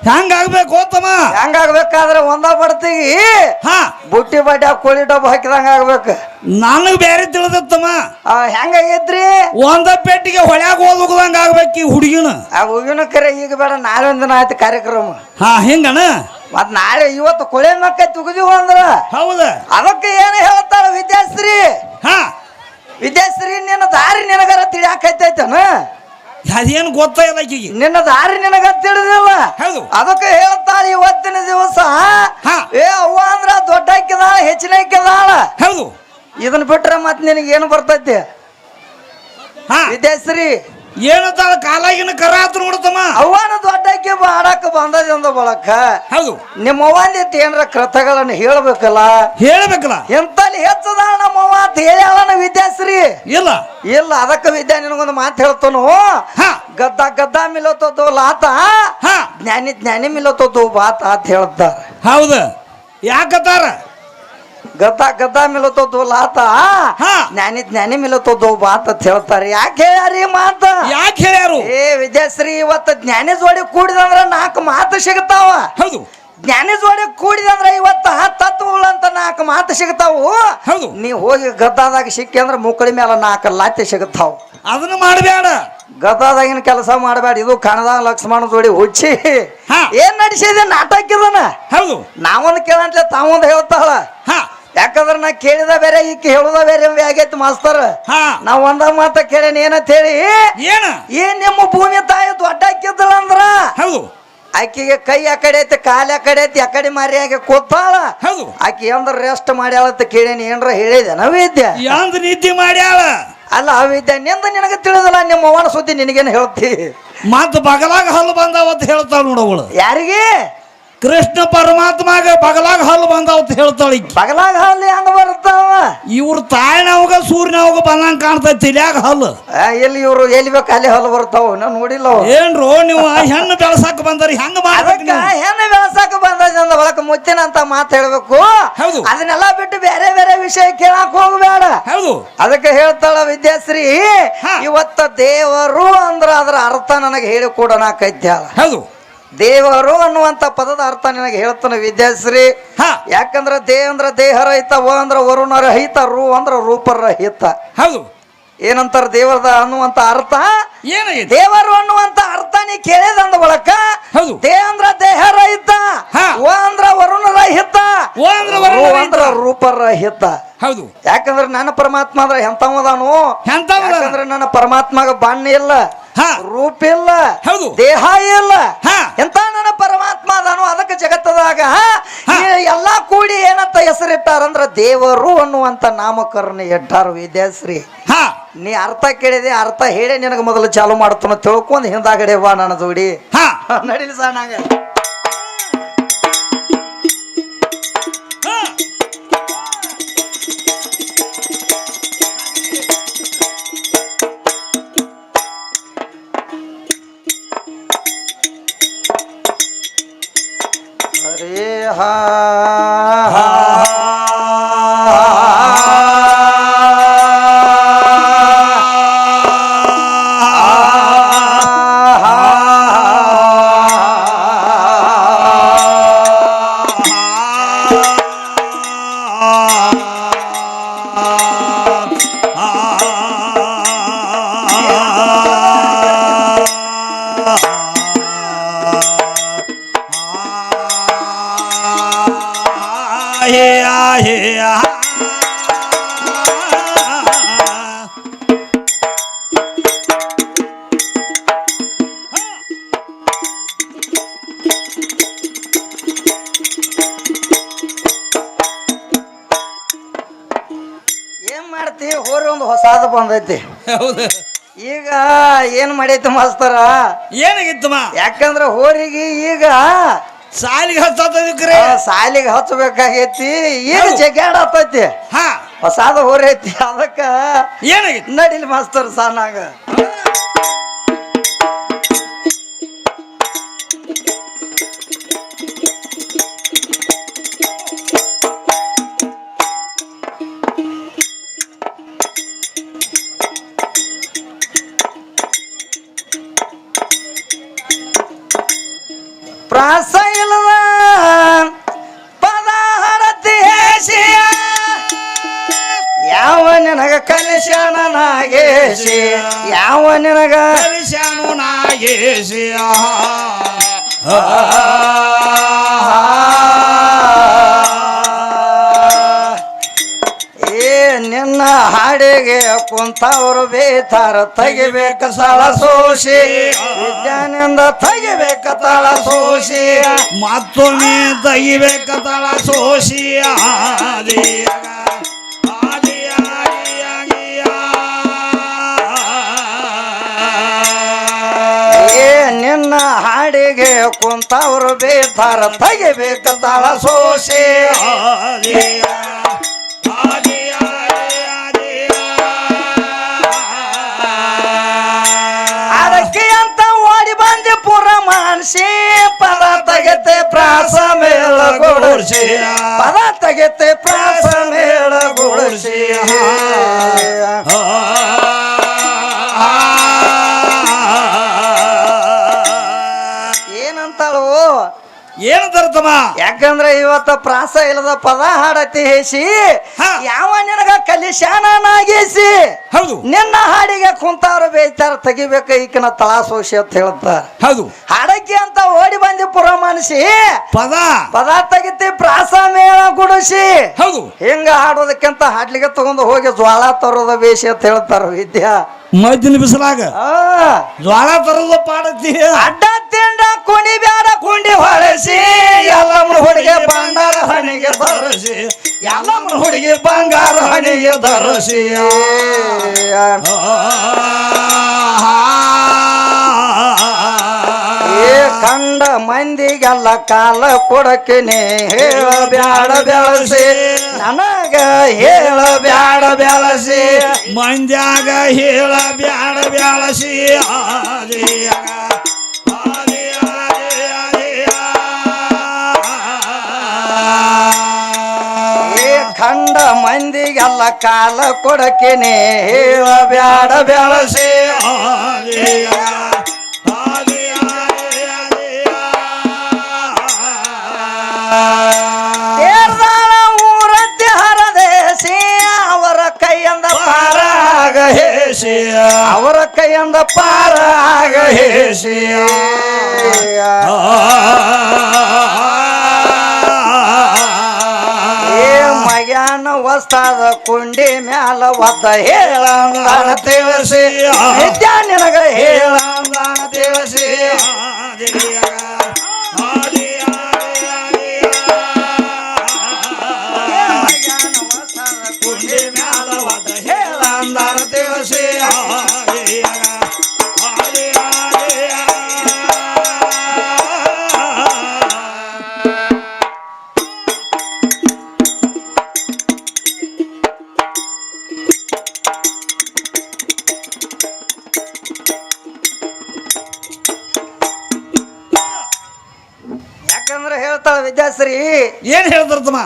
ಹೆಂಗಾಗ್ಬೇಕು ಹೋತಮ್ಮ? ಹೆಂಗಾಗ್ಬೇಕಾದ್ರೆ ಒಂದ ಬಡ್ತಿಗಿ ಹಾ ಬುಟ್ಟಿ ಬಡ್ಡಿ ಕೋಳಿ ಡಬ್ಬ ಹಾಕಿದಂಗ ಆಗ್ಬೇಕು. ನನಗ್ ಬೇರೆ ತಿಳಿದತ್ತಮ್ಮ. ಹೆಂಗಾಗೈತ್ರಿ? ಒಂದ ಪೆಟ್ಟಿಗೆ ಹೊಳ್ಯಾಗ ಹೋದಂಗ ಆಗ್ಬೇಕು ಈ ಹುಡುಗಿನ. ಆ ಹುಡುಗಿನ ಕರೆ ಈಗ ಬೇಡ, ನಾಳೆ ಒಂದಿನ ಆಯ್ತು ಕಾರ್ಯಕ್ರಮ. ಹಾ ಹಿಂಗಣ ಮತ್ ನಾಳೆ ಇವತ್ತು ಕೊಳೆ ಮಕ್ಕ ತುಗಿದಿವ ಅಂದ್ರ ಹೌದ. ಅದಕ್ಕೆ ಏನು ಹೇಳ್ತಾಳ ವಿದ್ಯಾಶ್ರೀ? ಹಾ ವಿದ್ಯಾಶ್ರೀ ನಿನ್ನ ದಾರಿ ನಿನಗರ ತಿಳಿಯಾಕೈತೈತನ? ಅದೇನು ಗೊತ್ತಾಯಿಲ್ಲ ಆಕಿಗೆ. ನಿನ್ನ ದಾರಿ ನಿನಗ ತಿಳಿದಿಲ್ಲ. ಹೌದು. ಅದಕ್ಕೆ ಹೇಳ್ತಾಳ ಇವತ್ತಿನ ದಿವಸ ಏ ಅವ್ವ ಅಂದ್ರ ದೊಡ್ಡ ಹಾಕಿದಾಳ, ಹೆಚ್ಚಿನ ಹಾಕಿದಾಳ. ಹೌದು. ಇದನ್ನ ಬಿಟ್ರೆ ಮತ್ ನಿನಗೆ ಏನು ಬರ್ತೈತಿ ವಿದ್ಯಾಶ್ರೀ? ಏನಂತಾಳ ಕಾಲಾಗಿನ ಕರ ಆತು ನೋಡ್ತಮ್ಮ. ಅವ್ವನ ದೊಡ್ಡಕ್ಕೆ ಬಾಡಕ ಬಂದದಿಂದ ಬಳಕ. ಹೌದು. ನಿಮ್ಮ ಅವ್ವಂದಿಟ್ಟು ಏನಾರ ಕೃತಗಳನ್ನು ಹೇಳ್ಬೇಕಲ್ಲ. ಹೇಳ್ಬೇಕಲ್ಲ. ಎಂತಲ್ಲಿ ಹೆಚ್ಚದಾಳ ನಮ್ಮವ್ವ ಅಂತ ಹೇಳ್ಯಾಳ ವಿದ್ಯಾಶ್ರೀ? ಇಲ್ಲ ಇಲ್ಲ. ಅದಕ್ಕೆ ವಿದ್ಯಾ ನಿನಗೊಂದು ಮಾತು ಹೇಳ್ತಾನು. ಗದ್ದ ಗದ್ದ ಮಿಲೋತದ್ದು ಲಾತ, ಜ್ಞಾನಿ ಜ್ಞಾನಿ ಮಿಲೋತದ್ದು ಬಾತ ಅಂತ ಹೇಳ್ತಾರ. ಹೌದ. ಯಾಕತ್ತಾರ? ಗದ್ದ ಗದ್ದ ಮಿಲೋತದ್ದು ಲಾತ, ಜ್ಞಾನಿ ಜ್ಞಾನಿ ಮಿಲೋತದ್ದು ಬಾತ ಅಂತ ಹೇಳ್ತಾರೆ. ಯಾಕೆ ಹೇಳ್ಯಾರಿ ಮಾತ? ಯಾಕೆ ಹೇಳ್ಯಾರು? ಏ ವಿದ್ಯಾಶ್ರೀ, ಇವತ್ತು ಜ್ಞಾನಿ ಜೋಡಿ ಕೂಡಿದಂದ್ರ 4 ಮಾತು ಸಿಗ್ತಾವ. ಹೌದು. ಜ್ಞಾನಿ ಜೋಡಿ ಕೂಡಿದಂದ್ರ ಇವತ್ತ ತತ್ವಗಳಂತ 4 ಮಾತು ಸಿಗ್ತಾವು. ಹೌದು. ನೀ ಹೋಗಿ ಗದ್ದಾದಾಗ ಸಿಕ್ಕಿ ಅಂದ್ರ ಮುಕ್ಕಳಿ ಮೇಲೆ 4 ಲಾತಿ ಸಿಗ್ತಾವ. ಅದನ್ನ ಮಾಡಬೇಡ. ಗದ್ದಾದಾಗಿನ ಕೆಲಸ ಮಾಡಬೇಡ. ಇದು ಕಣದಾಗ ಲಕ್ಷ್ಮಣ ಜೋಡಿ ಹುಚ್ಚಿ ಏನ್ ನಡೆಸಿದೆ ನಾಟಕದನ. ಹೌದು. ನಾವೊಂದು ಕೇಳಂಟ್ಲೆ ತಾವೊಂದು ಹೇಳ್ತಾಳ. ಯಾಕಂದ್ರ ನಾ ಕೇಳಿದ ಬೇರೆ ಈಕಿ ಹೇಳುದ ಬೇರೆ ಆಗೈತಿ ಮಾಸ್ತರ್. ನಾವ್ ಒಂದ ಮಾತ ಕೇಳೇನಿ ಏನಂತ ಹೇಳಿ. ಏನ್ ನಿಮ್ಮ ಭೂಮಿ ತಾಯಿ ದೊಡ್ಡ ಹಾಕಿದ್ದಳ ಅಂದ್ರ ಹೌದು ಆಕಿಗೆ ಕೈ ಆ ಕಡೆ ಐತಿ, ಕಾಲ ಆ ಕಡೆ ಐತಿ, ಆ ಕಡೆ ಮಾರಿಯಾಗಿ ಕೂತಾಳ. ಹೌದು. ಆಕಿ ಎಂದ್ರ ರೆಸ್ಟ್ ಮಾಡ್ಯಾಳಂತ ಕೇಳೇನಿ. ಏನ್ರ ಹೇಳಿದೆ ವಿದ್ಯಾ? ನಿದ್ದೆ ಮಾಡ್ಯಾಳ. ಅಲ್ಲ ವಿದ್ಯಾ, ನಿಂದ ನಿನಗೆ ತಿಳಿದಲ್ಲ. ನಿಮ್ಮ ಅವ್ವನ ಸುದ್ದಿ ನಿನಗೇನು ಹೇಳ್ತಿ? ಮತ್ ಬಗಲಾಗ ಹಲ್ಲು ಬಂದಾವತ್ ಹೇಳ್ತಾಳ ನೋಡವಳು. ಯಾರಿಗೆ? ಕೃಷ್ಣ ಪರಮಾತ್ಮಾಗ ಬಗಲಾಗ ಹಲ್ಲು ಬಂದಾವತ್ ಹೇಳ್ತಾಳ. ಬಗಲಾಗ ಹಲ್ಲು ಹೆಂಗ ಬರ್ತಾವ? ಇವ್ರ ತಾಯಿನವಾಗ ಸೂರ್ಯನವಾಗ ಬಂದಂಗ ಕಾಣ್ತೈತಿ ತಿಳಿಯಾಗ ಹಲ್ಲು. ಎಲ್ಲಿ ಇವ್ರು ಎಲ್ಲಿ ಬೇಕು ಅಲ್ಲಿ ಹಲ್ಲು ಬರ್ತಾವ? ನಾವು ನೋಡಿಲ್ಲ. ಏನ್ರು ನೀವು ಹೆಣ್ಣು ಬೆಳಸಾಕ ಬಂದ್ರಿ ಹೆಂಗ ಮಾಡ್ಬೇಕು? ಹೆಣ್ಣು ಬೆಳಸಾಕ ಬಂದ ಒಳಕ ಮುತ್ತಿನಂತ ಮಾತು ಹೇಳ್ಬೇಕು. ಹೌದು. ಅದನ್ನೆಲ್ಲ ಬಿಟ್ಟು ಬೇರೆ ಬೇರೆ ವಿಷಯ ಕೇಳಾಕ ಹೋಗ್ಬೇಡ. ಹೌದು. ಅದಕ್ಕೆ ಹೇಳ್ತಾಳ ವಿದ್ಯಾಶ್ರೀ, ಇವತ್ತ ದೇವರು ಅಂದ್ರ ಅದರ ಅರ್ಥ ನನಗೆ ಹೇಳಿ ಕೊಡೋಣಕೈತ್ಯಾಳ. ಹೌದು. ದೇವರು ಅನ್ನುವಂತ ಪದದ ಅರ್ಥ ನಿನಗೆ ಹೇಳ್ತಾನೆ ವಿದ್ಯಾಶ್ರೀ. ಯಾಕಂದ್ರ ದೇ ಅಂದ್ರ ದೇಹರಹಿತ, ವ ಅಂದ್ರ ವರುಣರಹಿತ, ರು ಅಂದ್ರ ರೂಪರಹಿತ. ಹೌದು. ಏನಂತಾರ ದೇವರದ ಅನ್ನುವಂತ ಅರ್ಥ? ದೇವರು ಅನ್ನುವಂತ ಅರ್ಥ ನೀ ಕೇಳಿದಂದ ಬಳಕ ದೇ ಅಂದ್ರ ದೇಹರಹಿತ, ವ ಅಂದ್ರ ವರುಣರಹಿತ, ಅಂದ್ರ ರೂಪರಹಿತ. ಹೌದು. ಯಾಕಂದ್ರ ನನ್ನ ಪರಮಾತ್ಮ ಅಂದ್ರ ಎಂತವದಾನು? ಯಾಕಂದ್ರ ನನ್ನ ಪರಮಾತ್ಮಗ ಬಣ್ಣ ಇಲ್ಲ, ರೂಪ ಇಲ್ಲ, ದೇಹ ಇಲ್ಲ. ಎಂತ ನನ್ನ ಪರಮಾತ್ಮ ಅದಾನು. ಅದಕ್ಕೆ ಜಗತ್ತದಾಗ ಎಲ್ಲಾ ಕೂಡಿ ಏನಂತ ಹೆಸರಿಟ್ಟಾರಂದ್ರ ದೇವರು ಅನ್ನುವಂತ ನಾಮಕರಣ ಇಟ್ಟಾರ ವಿದ್ಯಾಶ್ರೀ. ನೀ ಅರ್ಥ ಕೇಳಿದೆ, ಅರ್ಥ ಹೇಳಿ ನಿನಗೆ ಮೊದಲು ಚಾಲು ಮಾಡ್ತಾನ ತಿಳ್ಕೊಂಡ್ ಹಿಂದಾಗಡೆ ಬಾ ನನ್ನ ಜೋಡಿ. ನಡೀಲಿ ಸಾನಾಗ. ಹರೇ ಹಾ ಏನ್ ಮಾಡ್ತಿ? ಹೋರಿ ಒಂದು ಹೊಸಾದ ಬಂದೈತಿ. ಈಗ ಏನ್ ಮಾಡೈತಿ ಮಾಸ್ತರ? ಏನಾಗಿತ್ತಮ್ಮ? ಯಾಕಂದ್ರ ಹೋರಿಗೆ ಈಗ ಸಾಲಿಗೆ ಸಾಲಿಗೆ ಹಚ್ಚಬೇಕಾಗೈತಿ. ಈಗ ಜಗ್ಗಾಡತೈತಿ. ಹೊಸಾದ ಹೋರಿ ಐತಿ. ಅದಕ್ಕ ಏನಾಗಿತ್ತು? ನಡಿಲಿ ಮಾಸ್ತರ್ ಸಾನಾಗ. ಪ್ರಾಸ ಇಲ್ಲದ ಪದ ಹರತಿ ಹೇಸಿಯ ಯಾವ ನಿನಗ ಕಲಿಸ್ಯಾನ ನಾಗೇಶಿ ಯಾವ ನಿನಗ ಕಲಿಸ್ಯಾನು ನಾಗೇಶಿ ನಿನ್ನ ಹಾಡಿಗೆ ಕುಂತವರು ಬೇತಾರ ತೆಗಿಬೇಕ ಸಾಳ ಸೋಸಿ ವಿಜ್ಞಾನಿಂದ ತೆಗಿಬೇಕ ತಾಳ ಸೋಸಿ ಮತ್ತೊಮ್ಮೆ ತೆಗಿಬೇಕ ತಾಳ ಸೋಸಿ ನಿನ್ನ ಹಾಡಿಗೆ ಕುಂತವರು ಬೇತಾರ ತೆಗಿಬೇಕ ತಾಳ ಸೋಸಿ ಮಾನಸಿ ಪದ ತೆಗೆತೆ ಪ್ರಾಸ ಮೇಳ ಗುಡಿಸಿ ಪದ ತೆಗೆತೆ ಪ್ರಾಸ ಮೇಳ ಗುಡಿಸಿ ಏನಂತಾಳು ಏನಂತಾರತಮ್ಮ ಯಾಕಂದ್ರೆ ಇವತ್ತ ಪ್ರಾಸ ಇಲ್ಲದ ಪದ ಹಾಡತಿ ಹೇಸಿ ಯಾವ ನಿನಗ ಕಲಿಸ್ಯಾನ ನಾಗೇಸಿ ಹೌದು ನಿನ್ನ ಹಾಡಿಗೆ ಕುಂತಾರು ಬೇಯ್ತಾರ ತೆಗಿಬೇಕ ಈಕಿನ ತಳಾಸೋಸಿ ಅಂತ ಹೇಳ್ತಾರ ಹೌದು ಹಾಡಕ್ಕೆ ಅಂತ ಓಡಿ ಬಂದಿ ಪುರ ಮನಸಿ ಪದ ತೆಗಿತಿ ಪ್ರಾಸ ಮೇಳ ಗುಡಿಸಿ ಹೌದು ಹಿಂಗ ಹಾಡೋದಕ್ಕಿಂತ ಹಾಡ್ಲಿಕ್ಕೆ ತಗೊಂಡು ಹೋಗಿ ಜ್ವಾಳ ತರೋದ ಬೇಸಿ ಅಂತ ಹೇಳ್ತಾರ ವಿದ್ಯಾ ಮದ್ದಿನ ಬಿಸಿಲಾಗ ಜ್ವಾಳ ತರೋದ ಪಾಡತಿ ಅಡ್ಡ ತಿಂಡ ಕುಣಿ ಬ್ಯಾಡ ಕುಂಡಿ ಹೊಳಸಿ ಎಲ್ಲಮ್ಮನ ಹುಡುಗಿ ಬಂಗಾರ ಹಣಿಗೆ ಧರಿಸಿ ಎಲ್ಲಮ್ಮನ ಹುಡುಗಿ ಬಂಗಾರ ಹಣಿಗೆ ಧರಿಸಿ ಕಂಡ ಮಂದಿಗೆಲ್ಲ ಕಾಲ ಕೊಡಕಿನಿ ಹೇಳ ಬ್ಯಾಡ ಬೆಳಸಿ ನನಗ ಹೇಳ ಬ್ಯಾಡ ಬೆಳಸಿ ಮಂದ್ಯಾಗ ಹೇಳ ಬ್ಯಾಡ ಬೆಳಸಿ ಕಂಡ ಮಂದಿಗೆಲ್ಲ ಕಾಲ ಕೊಡಕಿನಿ ಹೇಳ ಬ್ಯಾಡ ಬೆಳಸಿ ಊರತ್ತಿ ಹರದೇಸಿ ಅವರ ಕೈಯಿಂದ ಪಾರಾಗ ಹೇಸಿ ಅವರ ಕೈಯಿಂದ ಪಾರಾಗ ಹೇಸಿ ಮಗ್ಯಾನ ವಸ್ತಾದ ಕುಂಡಿ ಮ್ಯಾಲ ಒದ್ದ ಹೇಳಂದಾನ ತಿಳಿಸಿ ವಿದ್ಯಾ ನಿನಗ ಹೇಳಂದಾನ ತಿಳಿಸಿ ಕುಂಡಿ ಮ್ಯಾಲ ಒದ್ದ ಹೇಳಂದಾನ ತಿಳಿಸಿ ಯಾಕಂದ್ರೆ ಹೇಳ್ತಾಳ ವಿದ್ಯಾಶ್ರೀ ಏನ್ ಹೇಳ್ತಾರತಮ್ಮ